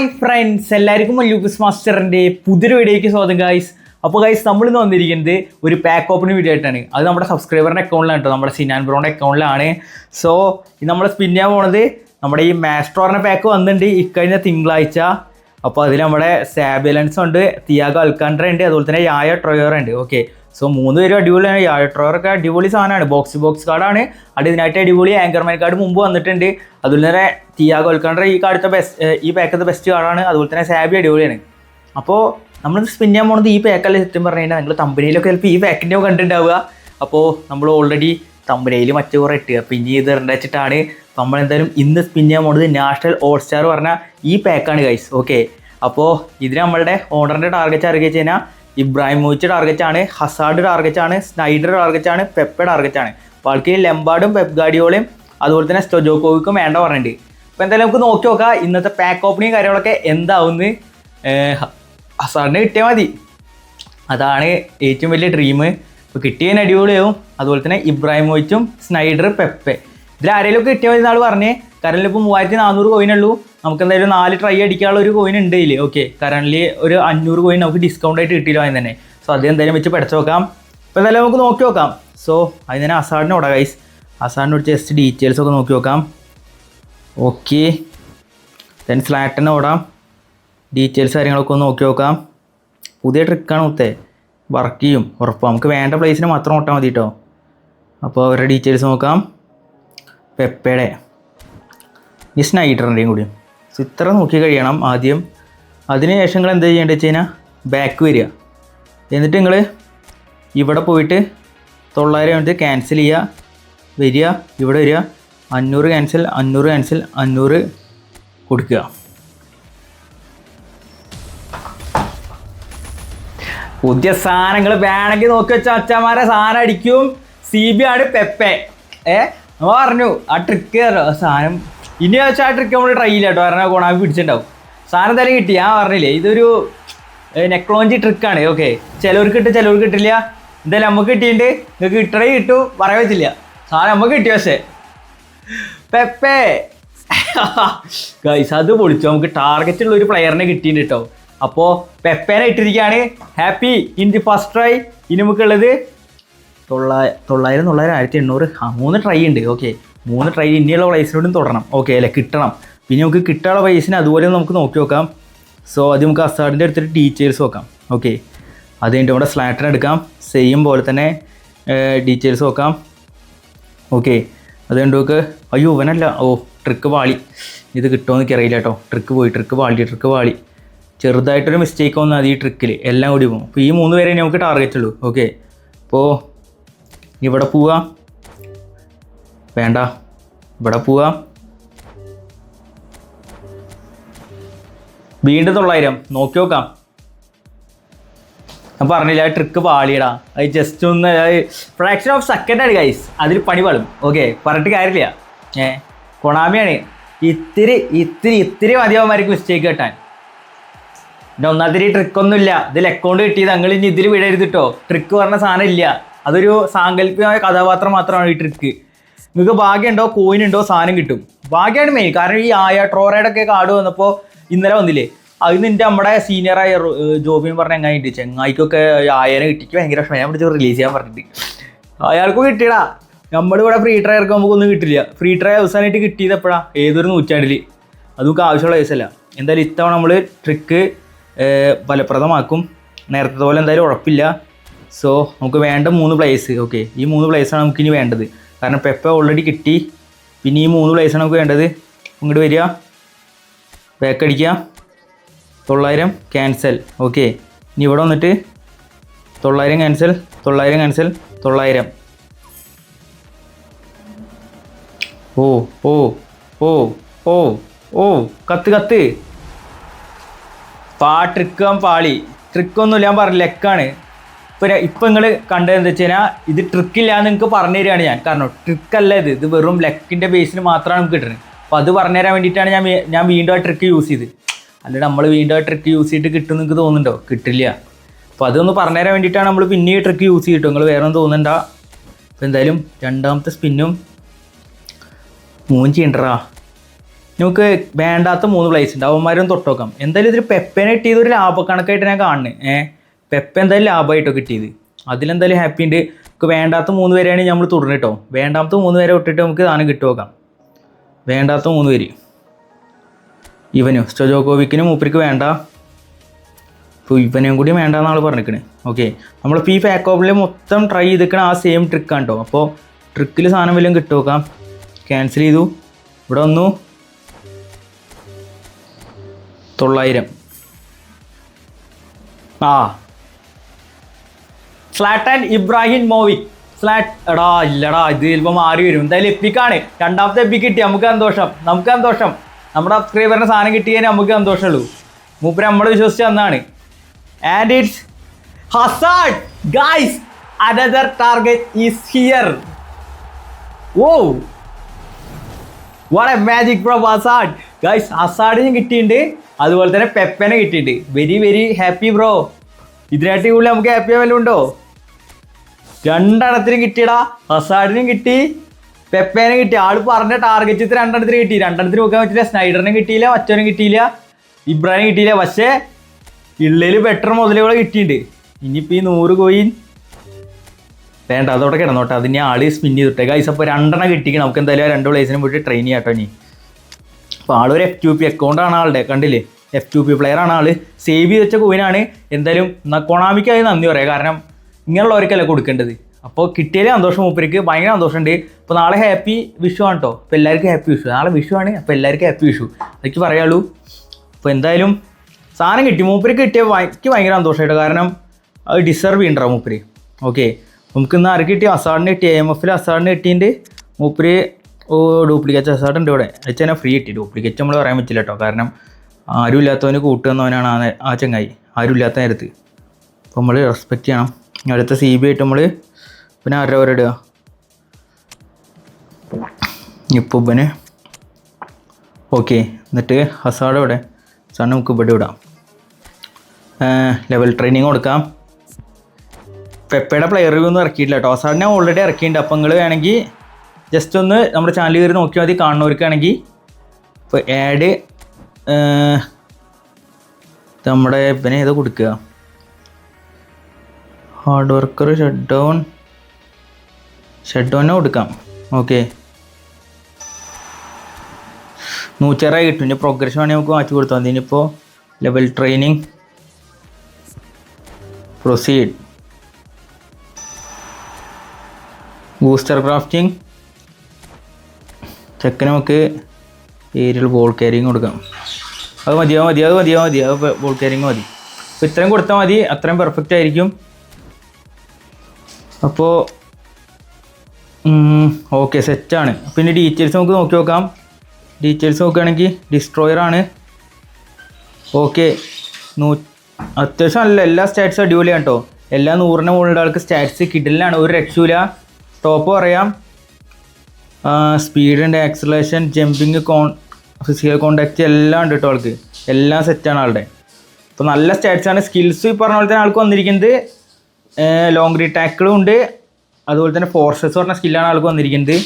Hi friends, എല്ലാവർക്കും Lucas മാസ്റ്ററിൻ്റെ പുതിയൊരു വീഡിയോയ്ക്ക് സ്വാഗതം ഗൈസ്. അപ്പോൾ ഗൈസ്, നമ്മളിന്ന് വന്നിരിക്കുന്നത് ഒരു പാക്ക് ഓപ്പണിംഗ് വീഡിയോ ആയിട്ടാണ്. അത് നമ്മുടെ സബ്സ്ക്രൈബറിൻ്റെ അക്കൗണ്ടിലാണ് കേട്ടോ, നമ്മുടെ സിനാൻ ബ്രോയുടെ അക്കൗണ്ടിലാണ്. സോ ഇത് നമ്മൾ സ്പിൻ ചെയ്യാൻ പോണത് നമ്മുടെ ഈ മാസ്ട്രോറിൻ്റെ പാക്ക് വന്നിട്ടുണ്ട് ഇക്കഴിഞ്ഞ തിങ്കളാഴ്ച. അപ്പോൾ അതിൽ നമ്മുടെ സാബിലൻസ് ഉണ്ട്, തിയാഗോ അൽക്കാൻഡ്ര ഉണ്ട്, അതുപോലെ തന്നെ യായ ട്രൊയർ ഉണ്ട്. ഓക്കെ, സോ 3 പേരും അടിപൊളിയാണ്. യായ ട്രൊയറൊക്കെ അടിപൊളി സാധനമാണ്, ബോക്സ് കാർഡാണ്. അത് ഇതിനായിട്ട് അടിപൊളി ആങ്കർമാൻ കാർഡ് മുമ്പ് വന്നിട്ടുണ്ട്. അതുപോലെ തന്നെ തിയാഗോ അൽക്കാൻഡ്ര ഈ കാർഡത്തെ ഈ പാക്കത്തെ ബെസ്റ്റ് കാർഡാണ്. അതുപോലെ തന്നെ സാബി അടിപൊളിയാണ്. അപ്പോൾ നമ്മൾ സ്പിൻ ചെയ്യാൻ പോകുന്നത് ഈ പാക്കല്ല. സത്യം പറഞ്ഞു കഴിഞ്ഞാൽ നിങ്ങൾ തമ്പനയിലൊക്കെ ചിലപ്പോൾ ഈ പാക്കിൻ്റെ കണ്ടിട്ടുണ്ടാവുക. അപ്പോൾ നമ്മൾ ഓൾറെഡി തമ്പനയിൽ മറ്റു കുറേ ഇട്ടുക പിന്നെ ഇത് വെച്ചിട്ടാണ് നമ്മളെന്തായാലും ഇന്ന് സ്പിൻ ചെയ്യാൻ പോകുന്നത് നാഷണൽ ഓൾ സ്റ്റാർ പറഞ്ഞ ഈ പാക്കാണ് ഗൈസ്. ഓക്കെ, അപ്പോൾ ഇതിന് നമ്മളുടെ ഓണറിൻ്റെ ടാർഗറ്റ് അറിയിച്ചു കഴിഞ്ഞാൽ ഇബ്രാഹിമോവിച്ച് ടാർഗറ്റാണ്, ഹസാർഡ് ടാർഗറ്റാണ്, സ്നൈഡർ ടാർഗറ്റാണ്, പെപ്പെ ടാർഗറ്റാണ്. അപ്പോൾ ആൾക്ക് ലെംബാർഡും പെപ് ഗാർഡിയോളയും അതുപോലെ തന്നെ സ്റ്റോജോക്കോവിക്കും വേണ്ട പറഞ്ഞിട്ടുണ്ട്. അപ്പോൾ എന്തായാലും നമുക്ക് നോക്കി നോക്കാം ഇന്നത്തെ പാക്ക് ഓപ്പണിങ് കാര്യങ്ങളൊക്കെ എന്താവുമെന്ന്. ഹസാർഡിന് കിട്ടിയാൽ മതി, അതാണ് ഏറ്റവും വലിയ ഡ്രീം. ഇപ്പോൾ കിട്ടിയതിന് അടിപൊളിയാവും. അതുപോലെ തന്നെ ഇബ്രാഹിമോവിച്ചും സ്നൈഡർ, പെപ്പെ ഇതിൽ ആരെങ്കിലും ഒക്കെ കിട്ടിയാൽ മതി എന്നാൾ പറഞ്ഞേ. കറൻറ്റിൽ ഇപ്പോൾ 3400 കോയിനുള്ളൂ. നമുക്ക് എന്തായാലും 4 ട്രൈ അടിക്കാനുള്ള ഒരു കോയിൻ ഉണ്ട് ഇതിൽ. ഓക്കെ, കറൻറ്റിൽ ഒരു 500 കോയിൻ നമുക്ക് ഡിസ്കൗണ്ട് ആയിട്ട് കിട്ടിയില്ല അതിന് തന്നെ. സോ അത് എന്തായാലും വെച്ച് പഠിച്ചു നോക്കാം. അപ്പോൾ എന്തായാലും നമുക്ക് നോക്കി നോക്കാം. സോ അതിന് തന്നെ അസാഡിന് ഓടാം ഗൈസ്. അസാഡിന് ജസ്റ്റ് ഡീറ്റെയിൽസ് ഒക്കെ നോക്കി നോക്കാം. ഓക്കെ, ദെൻ സ്ലാറ്റിന് ഓടാം. ഡീറ്റെയിൽസ് കാര്യങ്ങളൊക്കെ ഒന്ന് നോക്കി നോക്കാം. പുതിയ ട്രിക്കാണ് മുത്തേ, വർക്ക് ചെയ്യും ഉറപ്പാണ്. നമുക്ക് വേണ്ട പ്ലേസിന് മാത്രം ഓട്ടാൽ മതി കേട്ടോ. അപ്പോൾ അവരുടെ ഡീറ്റെയിൽസ് നോക്കാം. പെപ്പയുടെ ഈ സ്നൈഡറിൻ്റെയും കൂടി. സോ ഇത്ര നോക്കി കഴിയണം ആദ്യം. അതിന് ശേഷം നിങ്ങൾ എന്താ ചെയ്യേണ്ടത് വെച്ച് കഴിഞ്ഞാൽ ബാക്ക് വരിക. എന്നിട്ട് നിങ്ങൾ ഇവിടെ പോയിട്ട് 900 മിനിറ്റ് ക്യാൻസൽ ചെയ്യുക, വരിക, ഇവിടെ വരിക, 500 ക്യാൻസൽ, 500 ക്യാൻസൽ, 500 കൊടുക്കുക. പുതിയ സാധനങ്ങൾ വേണമെങ്കിൽ നോക്കി വെച്ചാൽ അച്ഛന്മാരെ സാധനം അടിക്കും. CB ആണ് പെപ്പെ. നമ്മൾ പറഞ്ഞു ആ ട്രിക്ക് സാധനം ഇനി വെച്ചാൽ ആ ട്രിക്ക് നമ്മൾ ട്രൈ ചെയ്യില്ല കേട്ടോ, കാരണം കൊണാമി പിടിച്ചിട്ടുണ്ടാവും. സാധനം എന്തായാലും കിട്ടി, ഞാൻ പറഞ്ഞില്ലേ ഇതൊരു നെക്ലോഞ്ചി ട്രിക്കാണ്. ഓക്കെ, ചിലവർക്ക് കിട്ടും ചിലവർക്ക് കിട്ടില്ല. എന്തായാലും നമുക്ക് കിട്ടിയിട്ടുണ്ട്, നിങ്ങൾക്ക് കിട്ടണേ കിട്ടു, പറയാൻ പറ്റില്ല. സാധനം നമുക്ക് കിട്ടി. പക്ഷേ പെപ്പെ ഗൈസ് അത് പൊളിച്ചു. നമുക്ക് ടാർഗറ്റുള്ള ഒരു പ്ലെയറിനെ കിട്ടിയിട്ടുണ്ട് കേട്ടോ. അപ്പോൾ പെപ്പേനെ ഇട്ടിരിക്കുകയാണ്. Happy in the first try. ഇനി നമുക്കുള്ളത് 900, 1800, 3 ട്രൈ ഉണ്ട്. ഓക്കെ, 3 ട്രൈ ഇനിയുള്ള പ്രൈസിനോടും തുടരണം. ഓക്കെ അല്ലേ, കിട്ടണം. പിന്നെ നമുക്ക് കിട്ടാനുള്ള പ്രൈസിന് അതുപോലെ നമുക്ക് നോക്കി നോക്കാം. സോ അത് നമുക്ക് അസാഡിൻ്റെ അടുത്തിട്ട് ഡീറ്റെയിൽസ് നോക്കാം. ഓക്കെ, അത് കഴിഞ്ഞിട്ട് നമ്മുടെ സ്ലാറ്റിന് എടുക്കാം. സെയിം പോലെ തന്നെ ഡീറ്റെയിൽസ് നോക്കാം. ഓക്കെ, അത് കഴിഞ്ഞിട്ട് നമുക്ക് അയ്യോ ഇവനല്ല, ട്രിക്ക് പാളി. ഇത് കിട്ടുമോ എന്നൊക്കെ അറിയില്ല കേട്ടോ. ട്രിക്ക് പാളി ചെറുതായിട്ടൊരു മിസ്റ്റേക്ക് വന്നാൽ അത് ഈ ട്രിക്കിൽ എല്ലാം കൂടി പോകും. അപ്പോൾ ഈ 3 പേരെ നമുക്ക് ടാർഗറ്റ് ഉള്ളൂ. ഓക്കെ, അപ്പോൾ ഇവിടെ പോവാം, വേണ്ട ഇവിടെ പോവാം, വീണ്ടും 900 നോക്കി നോക്കാം. ഞാൻ പറഞ്ഞില്ല ട്രിക്ക് പാളിയടാ, അത് ജസ്റ്റ് ഒന്ന് ഫ്രാക്ഷൻ ഓഫ് സെക്കൻഡാണ് ഗൈസ്, അതിൽ പണി പാളും. ഓക്കെ, പറഞ്ഞിട്ട് കാര്യമില്ല. കൊണാമിയാണ് ഇത്തിരി മതിയാവന്മാർക്ക് മിസ്റ്റേക്ക് കിട്ടാൻ. പിന്നെ ഒന്നാമത്തെ ട്രിക്കൊന്നുമില്ല, ഇതിൽ അക്കൗണ്ട് കിട്ടിയത് നിങ്ങൾ ഇനി ഇതിൽ വിടരുത് കേട്ടോ. ട്രിക്ക് പറഞ്ഞ സാധനം ഇല്ല, അതൊരു സാങ്കല്പികമായ കഥാപാത്രം മാത്രമാണ് ഈ ട്രിക്ക്. നിങ്ങൾക്ക് ഭാഗ്യമുണ്ടോ, കോയിൻ ഉണ്ടോ, സാധനം കിട്ടും. ഭാഗ്യമാണ് മെയിൻ. കാരണം ഈ ട്രോറയുടെ ഒക്കെ കാർഡ് വന്നപ്പോൾ ഇന്നലെ വന്നില്ലേ, അതിന് നമ്മുടെ സീനിയറായ ജോബിയും പറഞ്ഞ എങ്ങനെയുണ്ട് ചെങ്ങായിക്കൊക്കെ 1000 കിട്ടിക്ക് ഭയങ്കര വിഷമം. ഞാൻ പിടിച്ച് റിലീസ് ചെയ്യാൻ പറഞ്ഞിട്ട് അയാൾക്കും കിട്ടിയടാ. നമ്മളിവിടെ ഫ്രീ ട്രൈ ഇറക്കാൻ നമുക്കൊന്നും കിട്ടില്ല. ഫ്രീ ട്രൈ അവസാനമായിട്ട് കിട്ടിയത് എപ്പോഴാണ്, ഏതൊരു നൂറ്റാണ്ടിൽ. അത് നമുക്ക് ആവശ്യമുള്ള കേസല്ല. എന്തായാലും ഇത്തവണ നമ്മൾ ട്രിക്ക് ഫലപ്രദമാക്കും. നേരത്തെ പോലെ എന്തായാലും ഉറപ്പില്ല. സോ നമുക്ക് വേണ്ട 3 പ്ലേസ്. ഓക്കെ, ഈ 3 പ്ലേസാണ് നമുക്കിനി വേണ്ടത്. കാരണം പെപ്പ ഓൾറെഡി കിട്ടി. പിന്നെ ഈ 3 പ്ലേസാണ് നമുക്ക് വേണ്ടത്. ഇങ്ങോട്ട് വരിക, ബാക്ക് അടിക്കുക, 900 ക്യാൻസൽ. ഓക്കെ, ഇനി ഇവിടെ വന്നിട്ട് 900 ക്യാൻസൽ, 900 കത്ത് ട്രിക്കാണ്. ട്രിക്കൊന്നുമില്ല, ഞാൻ പറഞ്ഞു ലെക്കാണ്. ഇപ്പം നിങ്ങൾ കണ്ടത് എന്താ വെച്ച് കഴിഞ്ഞാൽ ഇത് ട്രിക്കില്ലാന്ന് നിങ്ങൾക്ക് പറഞ്ഞു തരികയാണ് ഞാൻ. കാരണം ട്രിക്കല്ല ഇത് വെറും ലെക്കിൻ്റെ ബേസിന് മാത്രമാണ് നമുക്ക് കിട്ടുന്നത്. അപ്പോൾ അത് പറഞ്ഞു തരാൻ വേണ്ടിയിട്ടാണ് ഞാൻ വീണ്ടും ആ ട്രിക്ക് യൂസ് ചെയ്ത്. അല്ലാണ്ട് നമ്മൾ വീണ്ടും ആ ട്രിക്ക് യൂസ് ചെയ്തിട്ട് കിട്ടും നിങ്ങൾക്ക് തോന്നുന്നുണ്ടോ? കിട്ടില്ല. അപ്പോൾ അതൊന്ന് പറഞ്ഞു തരാൻ വേണ്ടിയിട്ടാണ് നമ്മൾ പിന്നെ ഈ ട്രിക്ക് യൂസ് ചെയ്തിട്ടോ. നിങ്ങൾ വേറെ ഒന്നും തോന്നണ്ട. അപ്പോൾ എന്തായാലും രണ്ടാമത്തെ സ്പിന്നും മൂഞ്ചി ഉണ്ടറാ. നമുക്ക് വേണ്ടാത്ത 3 പ്ലേസ് ഉണ്ട്, അവന്മാരും തൊട്ട് നോക്കാം. എന്തായാലും ഇതിൽ പെപ്പനെ കിട്ടിയത് ഒരു ലാഭക്കണക്കായിട്ട് ഞാൻ കാണുന്നത്. പെപ്പ എന്തായാലും ലാഭമായിട്ടോ കിട്ടിയത്, അതിലെന്തായാലും ഹാപ്പി ഉണ്ട്. നമുക്ക് വേണ്ടാത്ത 3 പേരെയാണ് നമ്മൾ തുടർന്ന് കേട്ടോ. വേണ്ടാത്ത 3 പേരെ വിട്ടിട്ട് നമുക്ക് സാധനം കിട്ടു നോക്കാം. വേണ്ടാത്ത 3 പേര് ഇവനും സ്റ്റോജോക്കോവിക്കിനും മൂപ്പർക്ക് വേണ്ട, ഇപ്പോൾ ഇവനെയും കൂടി വേണ്ടെന്ന് ആൾ പറഞ്ഞിരിക്കണേ. ഓക്കെ, നമ്മളിപ്പോൾ ഈ പാക്കോപ്പിൽ മൊത്തം ട്രൈ ചെയ്തിരിക്കണ ആ സെയിം ട്രിക്കാണ് കേട്ടോ. അപ്പോൾ ട്രിക്കിൽ സാധനം വല്ലതും കിട്ടു നോക്കാം. ക്യാൻസൽ ചെയ്തു. ഇവിടെ വന്നു 900. Zlatan Ibrahimovic. എടാ ഇല്ലടാ, ഇത് ചിലപ്പോൾ മാറി വരും. എന്തായാലും എപ്പിക്കാണ്. രണ്ടാമത്തെ എപ്പിക്ക് കിട്ടി, നമുക്ക് സന്തോഷം. നമ്മുടെ സബ്സ്ക്രൈബറിന് സാധനം കിട്ടിയതിന് നമുക്ക് സന്തോഷമുള്ളൂ. മൂപ്പര് നമ്മൾ വിശ്വസിച്ച് തന്നാണ്. And it's Hazard guys, another target is here. Oh what a magic from Hazard guys. ഹസാർഡിനും കിട്ടിയിട്ടുണ്ട്, അതുപോലെ തന്നെ പെപ്പനെ കിട്ടിയിട്ടുണ്ട്. Very very happy bro. ഇതിനായിട്ട് കൂടുതൽ നമുക്ക് ഹാപ്പി ആവാൻ ഉണ്ടോ? 2 എണ്ണത്തിനും കിട്ടിയടാ. ഹസാർഡിനും കിട്ടി, പെപ്പേനെ കിട്ടി. ആൾ പറഞ്ഞ ടാർഗറ്റ് 2 എണ്ണത്തിന് കിട്ടി. 2 എണ്ണത്തിന് നോക്കാൻ പറ്റില്ല. സ്നൈഡറിനും കിട്ടിയില്ല, മറ്റവനും കിട്ടിയില്ല, ഇബ്രാഹിം കിട്ടിയില്ല. പക്ഷേ ഇള്ളയിൽ ബെറ്റർ മുതലുകൾ കിട്ടിയിട്ടുണ്ട്. ഇനിയിപ്പോൾ ഈ 100 കോയിൻ വേണ്ട, അതോടെ കിടന്നോട്ടെ. അതിന് ആൾ സ്പിൻ ചെയ്തിട്ടെ ഗൈസ്. അപ്പോൾ 2 എണ്ണം കിട്ടിക്കണം. നമുക്ക് എന്തായാലും 2 പ്ലേസിനും പോയിട്ട് ട്രെയിൻ ചെയ്യാം കേട്ടോ. ഇനി അപ്പോൾ ആളൊരു F2P അക്കൗണ്ടാണ് ആളുടെ, കണ്ടില്ലേ? F2P പ്ലെയറാണ് ആൾ. സേവ് ചെയ്ത് വെച്ച കോയിനാണ്. എന്തായാലും കൊണാമിക്കായി നന്ദി പറയാം, കാരണം ഇങ്ങനെയുള്ളവർക്കല്ല കൊടുക്കേണ്ടത്. അപ്പോൾ കിട്ടിയാലും സന്തോഷം, മൂപ്പർക്ക് ഭയങ്കര സന്തോഷമുണ്ട്. അപ്പോൾ നാളെ ഹാപ്പി വിഷു ആണ് കേട്ടോ. അപ്പോൾ എല്ലാവർക്കും ഹാപ്പി വിഷു. നാളെ വിഷു ആണ്, അപ്പോൾ എല്ലാവർക്കും ഹാപ്പി വിഷു, അതൊക്കെ പറയുള്ളൂ. അപ്പോൾ എന്തായാലും സാധനം കിട്ടി, മൂപ്പർക്ക് കിട്ടിയ എനിക്ക് ഭയങ്കര സന്തോഷമായിട്ടോ, കാരണം അത് ഡിസർവ് ചെയ്യണ്ടാവും മൂപ്പര്. ഓക്കെ, നമുക്ക് ഇന്ന് ആർക്ക് കിട്ടി? അസാഡിന് കിട്ടി. AMFൽ അസാഡിന് കിട്ടിയിട്ടുണ്ട്. മൂപ്പര് ഡ്യൂപ്ലിക്കേറ്റ് അസാഡ് ഉണ്ട് ഇവിടെ. വെച്ചാൽ ഫ്രീ കിട്ടി. ഡ്യൂപ്ലിക്കേറ്റ് നമ്മൾ പറയാൻ പറ്റില്ല കേട്ടോ, കാരണം ആരും ഇല്ലാത്തവന് കൂട്ടുവന്നവനാണ് ആ ചങ്ങായി, ആരും ഇല്ലാത്ത നേരത്ത്. അപ്പോൾ നമ്മൾ റെസ്പെക്റ്റ് ചെയ്യണം. അടുത്ത CB ആയിട്ട് നമ്മൾ പിന്നെ ആരുടെ ഇടുക? ഇപ്പോൾ ഇവന് ഓക്കെ. എന്നിട്ട് ഹസാഡ് ഇവിടെ സാറിന് നമുക്ക് ഇവിടെ വിടാം. ലെവൽ ട്രെയിനിങ് കൊടുക്കാം. പെപ്പയുടെ പ്ലെയർ റിവ്യൂ ഒന്നും ഇറക്കിയിട്ടില്ല കേട്ടോ. ഹസാഡിനെ ഓൾറെഡി ഇറക്കിയിട്ടുണ്ട്. അപ്പോൾ നിങ്ങൾ വേണമെങ്കിൽ ജസ്റ്റ് ഒന്ന് നമ്മുടെ ചാനൽ കയറി നോക്കിയാൽ മതി, കാണുന്നവർക്കാണെങ്കിൽ. ഇപ്പോൾ ആഡ് നമ്മുടെ ഇവനെ ഏതോ കൊടുക്കുക, ഹാർഡ് വർക്കർ ഷട്ട് ഡൗണിനെ കൊടുക്കാം. ഓക്കെ, 106 കിട്ടും. ഇനി പ്രോഗ്രഷൻ വേണമെങ്കിൽ നമുക്ക് മാറ്റി കൊടുത്താൽ മതി. ഇനിയിപ്പോൾ level training proceed, booster crafting ചെക്കന് നമുക്ക് ഏരിയൽ ബോൾ ക്യാരിങ് കൊടുക്കാം. അത് ബോൾ ക്യാരിങ് മതി. അപ്പോൾ ഇത്രയും കൊടുത്താൽ മതി, അത്രയും പെർഫെക്റ്റ് ആയിരിക്കും. അപ്പോൾ ഓക്കെ, സെറ്റാണ്. പിന്നെ ഡീറ്റെയിൽസ് നമുക്ക് നോക്കി നോക്കാം. ഡീറ്റെയിൽസ് നോക്കുകയാണെങ്കിൽ ഡിസ്ട്രോയറാണ്. ഓക്കെ, അത്യാവശ്യം നല്ല എല്ലാ സ്റ്റാറ്റ്സും അടിപൊളിയാണ് കേട്ടോ. എല്ലാ 100ന് മുകളിലുള്ള ആൾക്ക് സ്റ്റാറ്റ്സ് കിടലിലാണ്, ഒരു രക്ഷയില്ല. ടോപ്പ് പറയാം, സ്പീഡ് ഉണ്ട്, ആക്സലേഷൻ, ജമ്പിങ്, ഫിസിക്കൽ കോണ്ടാക്റ്റ് എല്ലാം ഉണ്ട് കേട്ടോ ആൾക്ക്. എല്ലാം സെറ്റാണ് ആളുടെ. അപ്പോൾ നല്ല സ്റ്റാറ്റ്സാണ്. സ്കിൽസ് ഈ പറഞ്ഞ പോലെ തന്നെ ആൾക്ക് വന്നിരിക്കുന്നത് ലോങ് റീ ടാക്കിളും ഉണ്ട്, അതുപോലെ തന്നെ ഫോർസസ് പറഞ്ഞ സ്കില്ലാണ് ആൾക്ക് വന്നിരിക്കുന്നത്.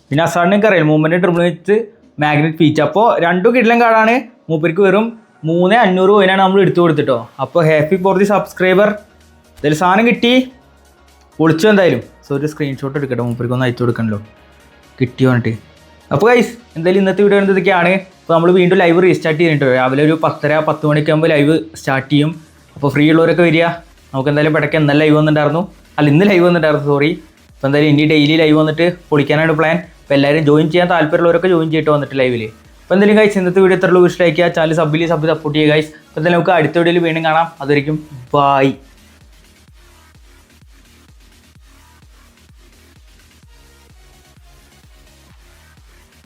പിന്നെ അസാഡിനൊക്കെ അറിയാം, മൂവ്മെൻറ്റ് ട്രിപ്പിൾ വെച്ച് മാഗ്നറ്റ് ഫീച്ചർ. അപ്പോൾ 2 കിടിലൻ കാർഡാണ്. മൂപ്പർക്ക് വെറും 3500 കോയിനാണ് നമ്മൾ എടുത്തു കൊടുത്തിട്ടോ. അപ്പോൾ ഹാപ്പി ഫോർ ദി സബ്സ്ക്രൈബർ. എന്തായാലും സാധനം കിട്ടി, പൊളിച്ചു എന്തായാലും. സോ ഒരു സ്ക്രീൻഷോട്ട് എടുക്കട്ടെ, മൂപ്പർക്ക് ഒന്ന് അയച്ചു കൊടുക്കണല്ലോ കിട്ടിയോ പറഞ്ഞിട്ട്. അപ്പോൾ ഗൈസ് എന്തായാലും ഇന്നത്തെ വീഡിയോ ഇതൊക്കെയാണ്. അപ്പോൾ നമ്മൾ വീണ്ടും ലൈവ് റീസ്റ്റാർട്ട് ചെയ്തിട്ടോ. രാവിലെ ഒരു 10:30 മണിയൊക്കെ ആകുമ്പോൾ ലൈവ് സ്റ്റാർട്ട് ചെയ്യും. അപ്പോൾ ഫ്രീ ഉള്ളവരൊക്കെ വരിക. നമുക്ക് എന്തായാലും ഇടയ്ക്ക് ഇന്നലെ ലൈവ് വന്നിട്ടുണ്ടായിരുന്നു, ഇന്ന് ലൈവ് വന്നിട്ടുണ്ടായിരുന്നു, സോറി. അപ്പോൾ എന്തായാലും ഇനി ഡെയിലി ലൈവ് വന്നിട്ട് പൊളിക്കാനാണ് പ്ലാൻ. അപ്പോൾ എല്ലാവരും ജോയിൻ ചെയ്യാൻ താല്പര്യമുള്ളവരൊക്കെ ജോയിൻ ചെയ്തിട്ട് വന്നിട്ട് ലൈവിൽ. അപ്പോൾ എന്തായാലും ഗൈസ് ഇന്നത്തെ വീഡിയോ ഇത്രയുള്ളൂ. ഇഷ്ടമാക്കിയാൽ ചാനൽ സബ് സപ്പോർട്ട് ചെയ്യുക ഗൈസ്. അപ്പോൾ എന്തായാലും നമുക്ക് അടുത്ത വീഡിയോയിൽ വീണ്ടും കാണാം. അതുവരെയും ബൈ.